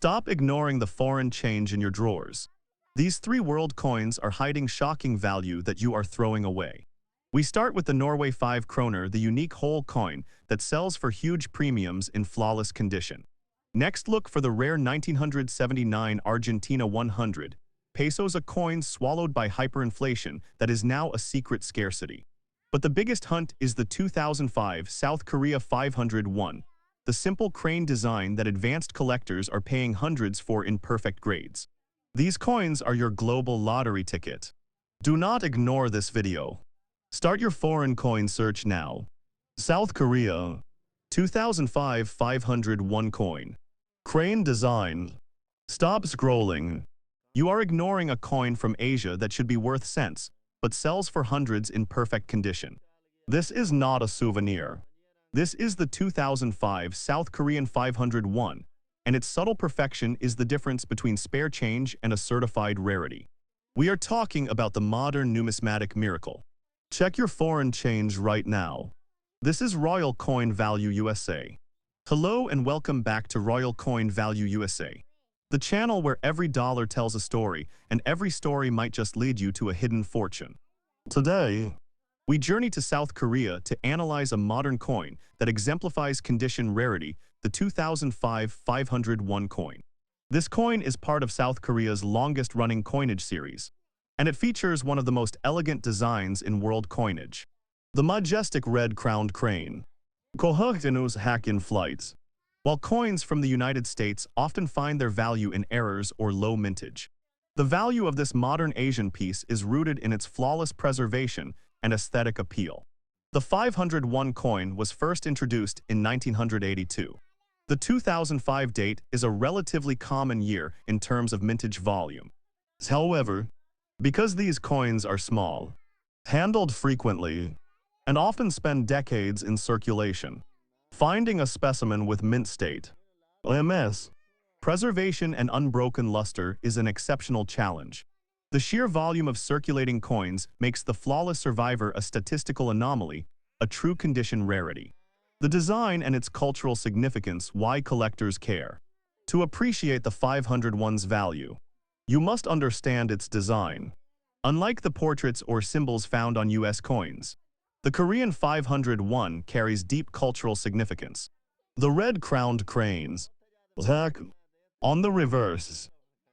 Stop ignoring the foreign change in your drawers. These three world coins are hiding shocking value that you are throwing away. We start with the Norway 5 kroner, the unique whole coin that sells for huge premiums in flawless condition. Next, look for the rare 1979 Argentina 100 pesos, a coin swallowed by hyperinflation that is now a secret scarcity. But the biggest hunt is the 2005 South Korea 501, the simple crane design that advanced collectors are paying hundreds for in perfect grades. These coins are your global lottery ticket. Do not ignore this video. Start your foreign coin search now. South Korea 2005 501 coin. Crane design. Stop scrolling. You are ignoring a coin from Asia that should be worth cents, but sells for hundreds in perfect condition. This is not a souvenir. This is the 2005 South Korean 501, and its subtle perfection is the difference between spare change and a certified rarity. We are talking about the modern numismatic miracle. Check your foreign change right now. This is Royal Coin Value USA. Hello and welcome back to Royal Coin Value USA, the channel where every dollar tells a story and every story might just lead you to a hidden fortune. Today, we journey to South Korea to analyze a modern coin that exemplifies condition rarity, the 2005 501 coin. This coin is part of South Korea's longest-running coinage series, and it features one of the most elegant designs in world coinage. The majestic red-crowned crane. Kohugtinus hack in flights. While coins from the United States often find their value in errors or low mintage, the value of this modern Asian piece is rooted in its flawless preservation and aesthetic appeal. The 501 coin was first introduced in 1982. The 2005 date is a relatively common year in terms of mintage volume. However, because these coins are small, handled frequently, and often spend decades in circulation, finding a specimen with mint state, MS, preservation and unbroken luster is an exceptional challenge. The sheer volume of circulating coins makes the flawless survivor a statistical anomaly, a true condition rarity. The design and its cultural significance why collectors care. To appreciate the 501's value, you must understand its design. Unlike the portraits or symbols found on US coins, the Korean 501 carries deep cultural significance. The red-crowned cranes. On the reverse,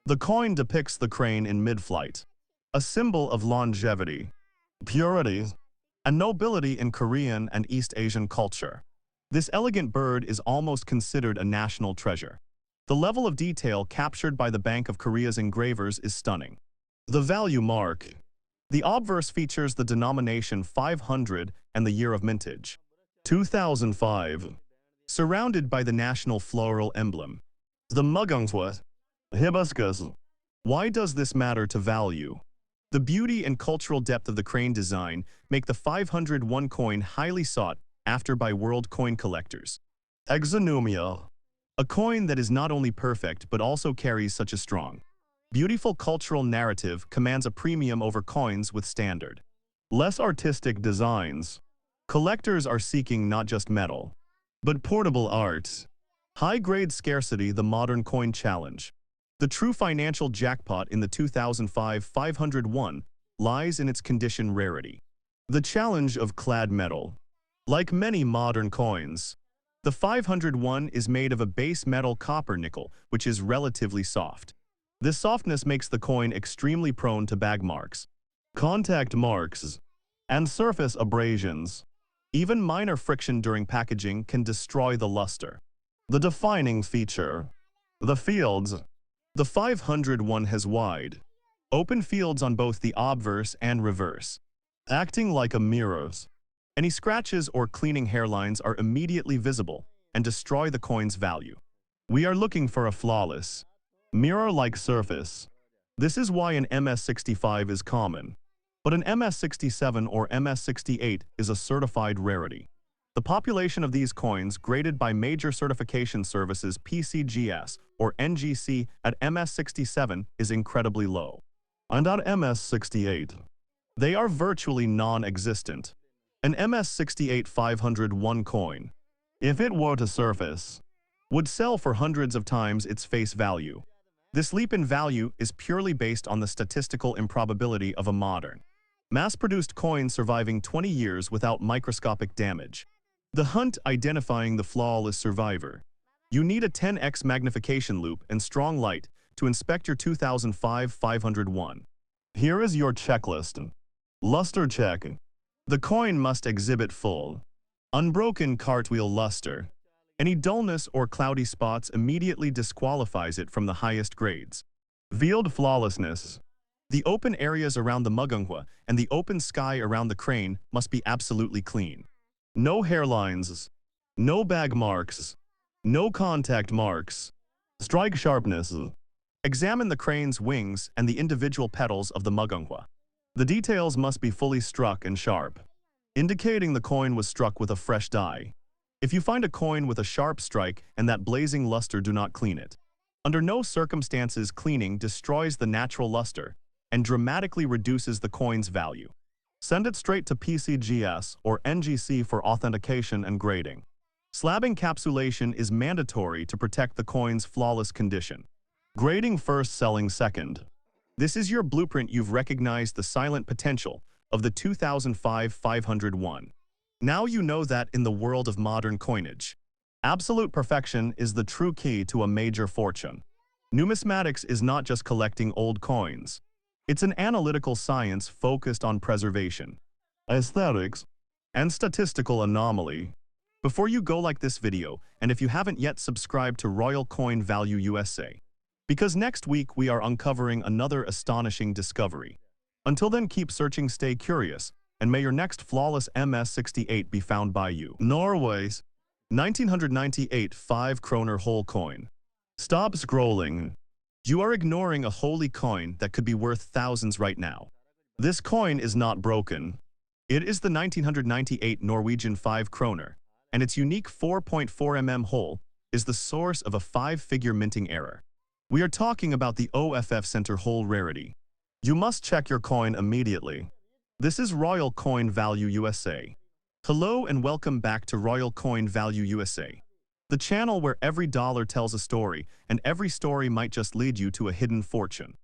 the coin depicts the crane in mid-flight, a symbol of longevity, purity, and nobility in Korean and East Asian culture. This elegant bird is almost considered a national treasure. The level of detail captured by the Bank of Korea's engravers is stunning. The value mark. The obverse features the denomination 500 and the year of mintage, 2005, surrounded by the national floral emblem, the mugungswa, hibiscus. Why does this matter to value? The beauty and cultural depth of the crane design make the 501 coin highly sought after by world coin collectors. Exonumia, a coin that is not only perfect but also carries such a strong, beautiful cultural narrative commands a premium over coins with standard, less artistic designs. Collectors are seeking not just metal, but portable art. High-grade scarcity, the modern coin challenge. The true financial jackpot in the 2005 501 lies in its condition rarity. The challenge of clad metal. Like many modern coins, the 501 is made of a base metal copper nickel, which is relatively soft. This softness makes the coin extremely prone to bag marks, contact marks, and surface abrasions. Even minor friction during packaging can destroy the luster. The defining feature. The fields. The 501 has wide, open fields on both the obverse and reverse, acting like a mirror. Any scratches or cleaning hairlines are immediately visible and destroy the coin's value. We are looking for a flawless, mirror-like surface. This is why an MS65 is common, but an MS67 or MS68 is a certified rarity. The population of these coins graded by major certification services PCGS or NGC at MS67 is incredibly low. And at MS68, they are virtually non-existent. An MS68 501 coin, if it were to surface, would sell for hundreds of times its face value. This leap in value is purely based on the statistical improbability of a modern, mass-produced coin surviving 20 years without microscopic damage. The hunt identifying the flawless survivor. You need a 10x magnification loupe and strong light to inspect your 2005 501. Here is your checklist. Luster check. The coin must exhibit full, unbroken cartwheel luster. Any dullness or cloudy spots immediately disqualifies it from the highest grades. Veiled flawlessness. The open areas around the mugunghwa and the open sky around the crane must be absolutely clean. No hairlines, no bag marks, no contact marks. Strike sharpness. Examine the crane's wings and the individual petals of the mugunghwa. The details must be fully struck and sharp, indicating the coin was struck with a fresh die. If you find a coin with a sharp strike and that blazing luster, do not clean it. Under no circumstances cleaning destroys the natural luster and dramatically reduces the coin's value. Send it straight to PCGS or NGC for authentication and grading. Slab encapsulation is mandatory to protect the coin's flawless condition. Grading first, selling second. This is your blueprint. You've recognized the silent potential of the 2005 501. Now you know that in the world of modern coinage, absolute perfection is the true key to a major fortune. Numismatics is not just collecting old coins. It's an analytical science focused on preservation, aesthetics, and statistical anomaly. Before you go, like this video, and if you haven't yet, subscribed to Royal Coin Value USA, because next week we are uncovering another astonishing discovery. Until then, keep searching, stay curious, and may your next flawless MS68 be found by you. Norway's 1998 5 Kroner Hole Coin. Stop scrolling. You are ignoring a holy coin that could be worth thousands right now. This coin is not broken. It is the 1998 Norwegian 5 Kroner, and its unique 4.4 mm hole is the source of a 5-figure minting error. We are talking about the OFF Center hole rarity. You must check your coin immediately. This is Royal Coin Value USA. Hello and welcome back to Royal Coin Value USA, the channel where every dollar tells a story and every story might just lead you to a hidden fortune.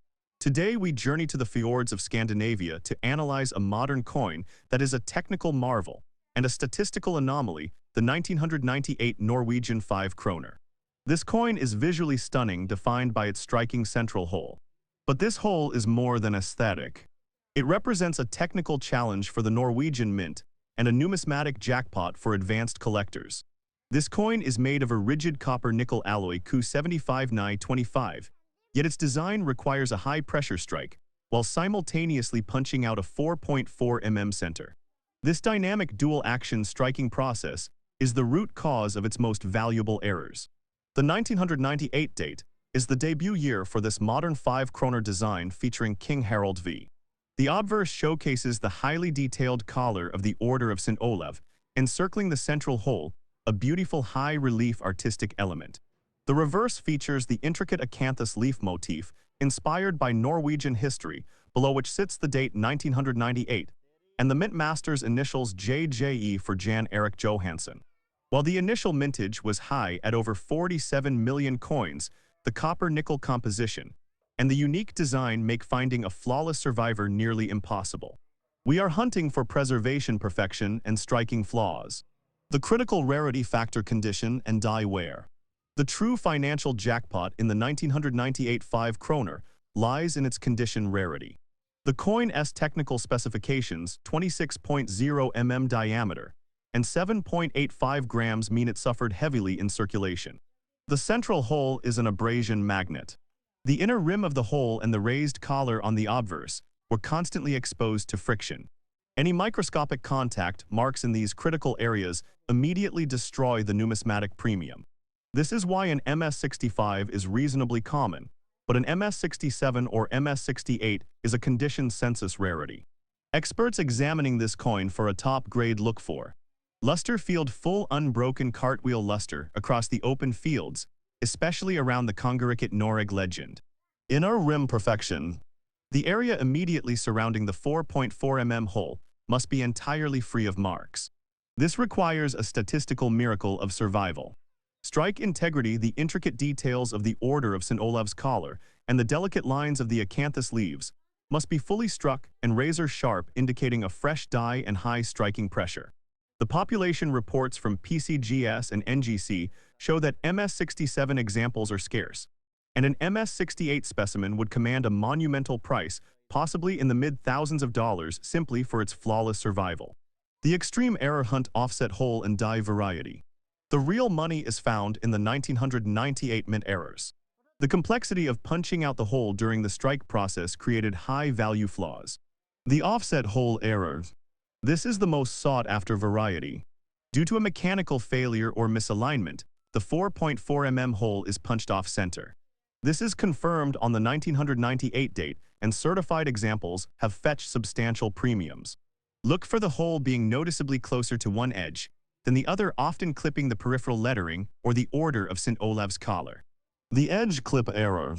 Today we journey to the fjords of Scandinavia to analyze a modern coin that is a technical marvel and a statistical anomaly, the 1998 Norwegian 5 Kroner. This coin is visually stunning, defined by its striking central hole. But this hole is more than aesthetic. It represents a technical challenge for the Norwegian mint and a numismatic jackpot for advanced collectors. This coin is made of a rigid copper-nickel alloy Cu75 Ni25, yet its design requires a high-pressure strike while simultaneously punching out a 4.4 mm center. This dynamic dual-action striking process is the root cause of its most valuable errors. The 1998 date is the debut year for this modern 5 Kroner design featuring King Harald V. The obverse showcases the highly detailed collar of the Order of St. Olav, encircling the central hole, a beautiful high-relief artistic element. The reverse features the intricate acanthus leaf motif, inspired by Norwegian history, below which sits the date 1998, and the mint master's initials JJE for Jan Erik Johansson. While the initial mintage was high at over 47 million coins, the copper-nickel composition and the unique design make finding a flawless survivor nearly impossible. We are hunting for preservation perfection and striking flaws. The critical rarity factor condition and die wear. The true financial jackpot in the 1998 5 Kroner lies in its condition rarity. The coin's technical specifications, 26.0 mm diameter and 7.85 grams, mean it suffered heavily in circulation. The central hole is an abrasion magnet. The inner rim of the hole and the raised collar on the obverse were constantly exposed to friction. Any microscopic contact marks in these critical areas immediately destroy the numismatic premium. This is why an MS65 is reasonably common, but an MS67 or MS68 is a condition census rarity. Experts examining this coin for a top grade look for luster field, full unbroken cartwheel luster across the open fields, especially around the Kongeriket Noreg legend. Inner rim perfection. The area immediately surrounding the 4.4 mm hole must be entirely free of marks. This requires a statistical miracle of survival. Strike integrity. The intricate details of the order of St. Olaf's collar and the delicate lines of the acanthus leaves must be fully struck and razor-sharp, indicating a fresh die and high striking pressure. The population reports from PCGS and NGC show that MS67 examples are scarce, and an MS68 specimen would command a monumental price, possibly in the mid-thousands of dollars, simply for its flawless survival. The extreme error hunt offset hole and die variety. The real money is found in the 1998 mint errors. The complexity of punching out the hole during the strike process created high-value flaws. The offset hole error. This is the most sought-after variety. Due to a mechanical failure or misalignment, the 4.4 mm hole is punched off-center. This is confirmed on the 1998 date, and certified examples have fetched substantial premiums. Look for the hole being noticeably closer to one edge than the other, often clipping the peripheral lettering or the order of St. Olaf's collar. The edge clip error.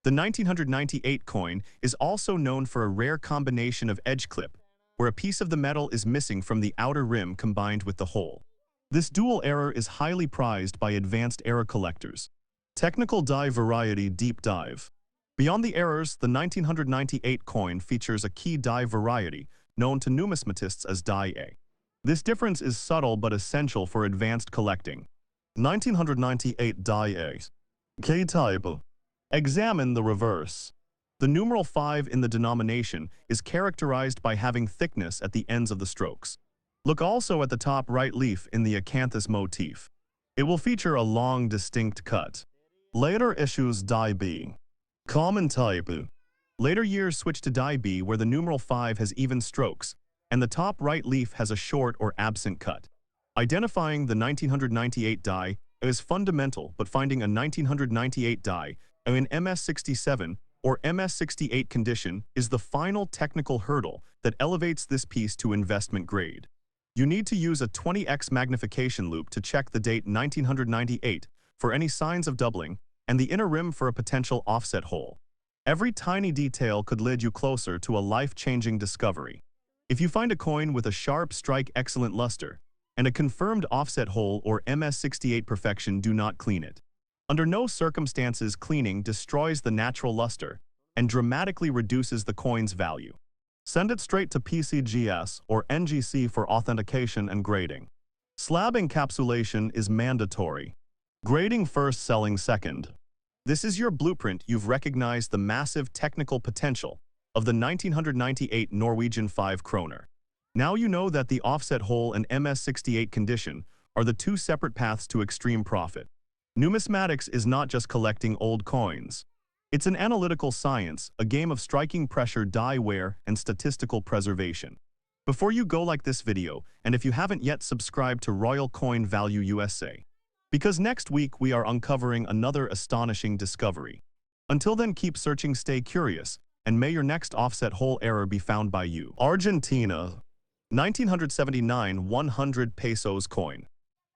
The 1998 coin is also known for a rare combination of edge clip, where a piece of the metal is missing from the outer rim combined with the hole. This dual error is highly prized by advanced error collectors. Technical die variety deep dive. Beyond the errors, the 1998 coin features a key die variety known to numismatists as die A. This difference is subtle but essential for advanced collecting. 1998 die A. K-type. Examine the reverse. The numeral 5 in the denomination is characterized by having thickness at the ends of the strokes. Look also at the top right leaf in the acanthus motif. It will feature a long, distinct cut. Later issues die B. Common type. Later years switch to die B, where the numeral 5 has even strokes, and the top right leaf has a short or absent cut. Identifying the 1998 die is fundamental, but finding a 1998 die in MS67 or MS68 condition is the final technical hurdle that elevates this piece to investment grade. You need to use a 20x magnification loupe to check the date 1998 for any signs of doubling and the inner rim for a potential offset hole. Every tiny detail could lead you closer to a life-changing discovery. If you find a coin with a sharp strike, excellent luster, and a confirmed offset hole or MS68 perfection, do not clean it. Under no circumstances, cleaning destroys the natural luster and dramatically reduces the coin's value. Send it straight to PCGS or NGC for authentication and grading. Slab encapsulation is mandatory. Grading first, selling second. This is your blueprint. You've recognized the massive technical potential of the 1998 Norwegian 5 kroner. Now you know that the offset hole and MS68 condition are the two separate paths to extreme profit. Numismatics is not just collecting old coins. It's an analytical science, a game of striking pressure, die wear, and statistical preservation. Before you go, like this video, and if you haven't yet, subscribe to Royal Coin Value USA. Because next week we are uncovering another astonishing discovery. Until then, keep searching, stay curious, and may your next offset hole error be found by you. Argentina. 1979 100 pesos coin.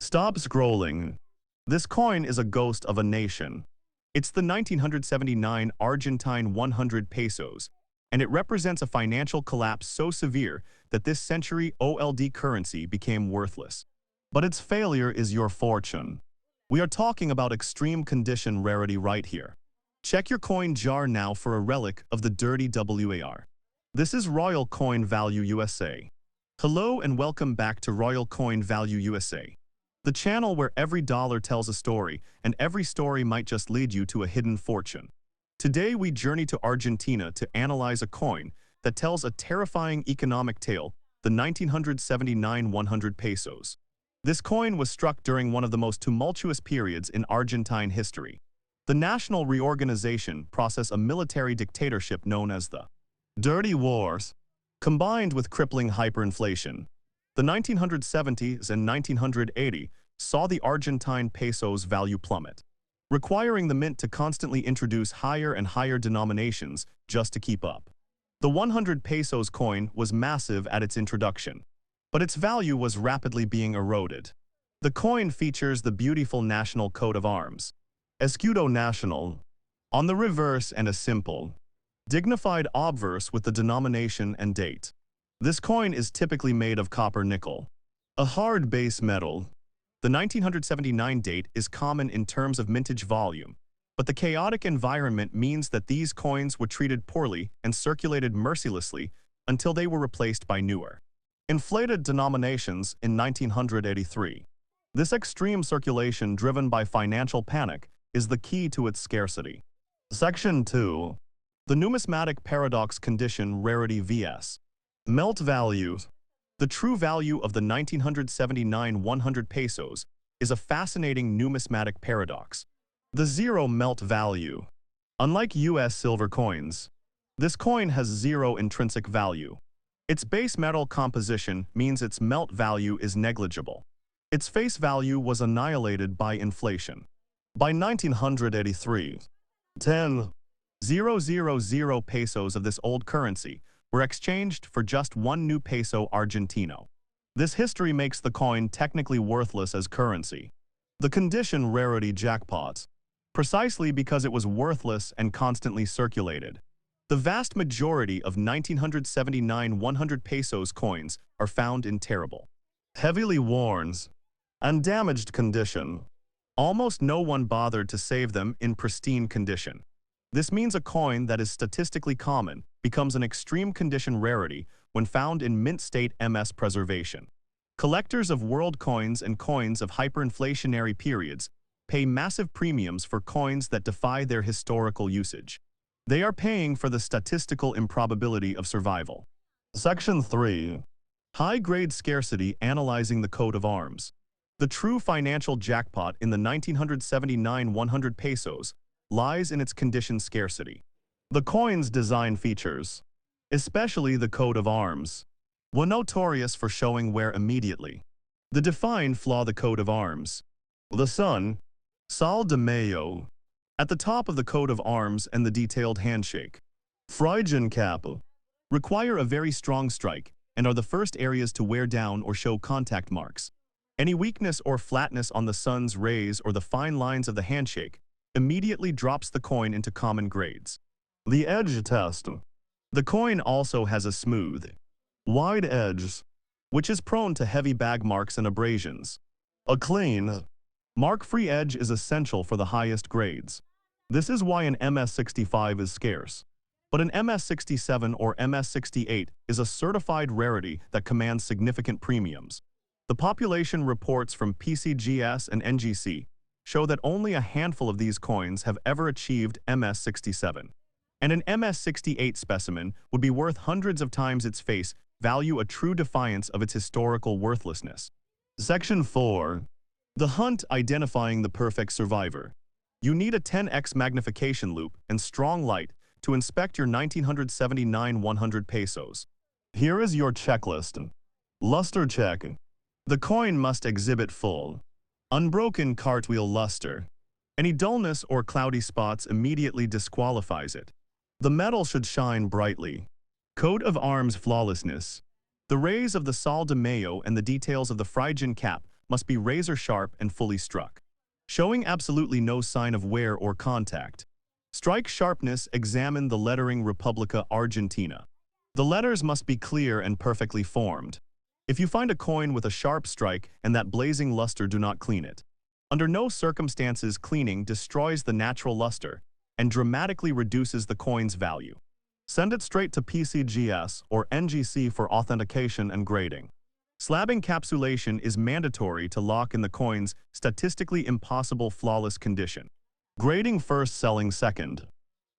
Stop scrolling. This coin is a ghost of a nation. It's the 1979 Argentine 100 pesos, and it represents a financial collapse so severe that this century old currency became worthless. But its failure is your fortune. We are talking about extreme condition rarity right here. Check your coin jar now for a relic of the dirty WAR. This is Royal Coin Value USA. Hello and welcome back to Royal Coin Value USA, the channel where every dollar tells a story and every story might just lead you to a hidden fortune. Today we journey to Argentina to analyze a coin that tells a terrifying economic tale, the 1979 100 pesos. This coin was struck during one of the most tumultuous periods in Argentine history. The national reorganization process, a military dictatorship known as the Dirty Wars, combined with crippling hyperinflation. The 1970s and 1980 saw the Argentine peso's value plummet, requiring the mint to constantly introduce higher and higher denominations just to keep up. The 100 pesos coin was massive at its introduction, but its value was rapidly being eroded. The coin features the beautiful national coat of arms, Escudo Nacional, on the reverse, and a simple, dignified obverse with the denomination and date. This coin is typically made of copper nickel, a hard base metal. The 1979 date is common in terms of mintage volume, but the chaotic environment means that these coins were treated poorly and circulated mercilessly until they were replaced by newer, inflated denominations in 1983. This extreme circulation driven by financial panic is the key to its scarcity. Section 2. The numismatic paradox condition rarity vs. melt value. The true value of the 1979 100 pesos is a fascinating numismatic paradox. The zero melt value. Unlike US silver coins, this coin has zero intrinsic value. Its base metal composition means its melt value is negligible. Its face value was annihilated by inflation. By 1983, 10,000 pesos of this old currency were exchanged for just one new peso Argentino. This history makes the coin technically worthless as currency. The condition rarity jackpot, precisely because it was worthless and constantly circulated. The vast majority of 1979 100 pesos coins are found in terrible, heavily worn, and damaged condition. Almost no one bothered to save them in pristine condition. This means a coin that is statistically common becomes an extreme condition rarity when found in mint state MS preservation. Collectors of world coins and coins of hyperinflationary periods pay massive premiums for coins that defy their historical usage. They are paying for the statistical improbability of survival. Section 3. High-grade scarcity analyzing the coat of arms. The true financial jackpot in the 1979 100 pesos lies in its condition scarcity. The coin's design features, especially the coat of arms, were notorious for showing wear immediately. The defined flaw the coat of arms. The sun, Sol de Mayo, at the top of the coat of arms and the detailed handshake. Phrygian cap require a very strong strike and are the first areas to wear down or show contact marks. Any weakness or flatness on the sun's rays or the fine lines of the handshake immediately drops the coin into common grades. The edge test. The coin also has a smooth, wide edge, which is prone to heavy bag marks and abrasions. A clean, mark-free edge is essential for the highest grades. This is why an MS65 is scarce. But an MS67 or MS68 is a certified rarity that commands significant premiums. The population reports from PCGS and NGC show that only a handful of these coins have ever achieved MS67. And an MS68 specimen would be worth hundreds of times its face value, a true defiance of its historical worthlessness. Section 4. The hunt identifying the perfect survivor. You need a 10x magnification loupe and strong light to inspect your 1979 100 pesos. Here is your checklist. Luster check. The coin must exhibit full, unbroken cartwheel luster. Any dullness or cloudy spots immediately disqualifies it. The metal should shine brightly. Coat of arms flawlessness. The rays of the Sol de Mayo and the details of the Phrygian cap must be razor sharp and fully struck, showing absolutely no sign of wear or contact. Strike sharpness. Examine the lettering República Argentina. The letters must be clear and perfectly formed. If you find a coin with a sharp strike and that blazing luster, do not clean it. Under no circumstances cleaning destroys the natural luster and dramatically reduces the coin's value. Send it straight to PCGS or NGC for authentication and grading. Slab encapsulation is mandatory to lock in the coin's statistically impossible flawless condition. Grading first, selling second.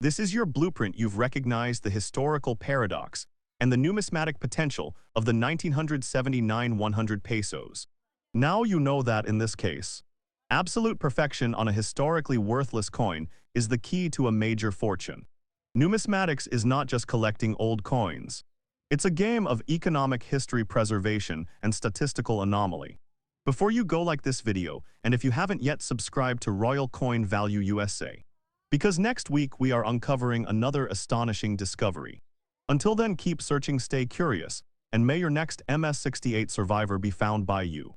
This is your blueprint. You've recognized the historical paradox and the numismatic potential of the 1979 100 pesos. Now you know that in this case, absolute perfection on a historically worthless coin is the key to a major fortune. Numismatics is not just collecting old coins. It's a game of economic history preservation and statistical anomaly. Before you go, like this video, and if you haven't yet, subscribe to Royal Coin Value USA. Because next week we are uncovering another astonishing discovery. Until then, keep searching, stay curious, and may your next MS68 survivor be found by you.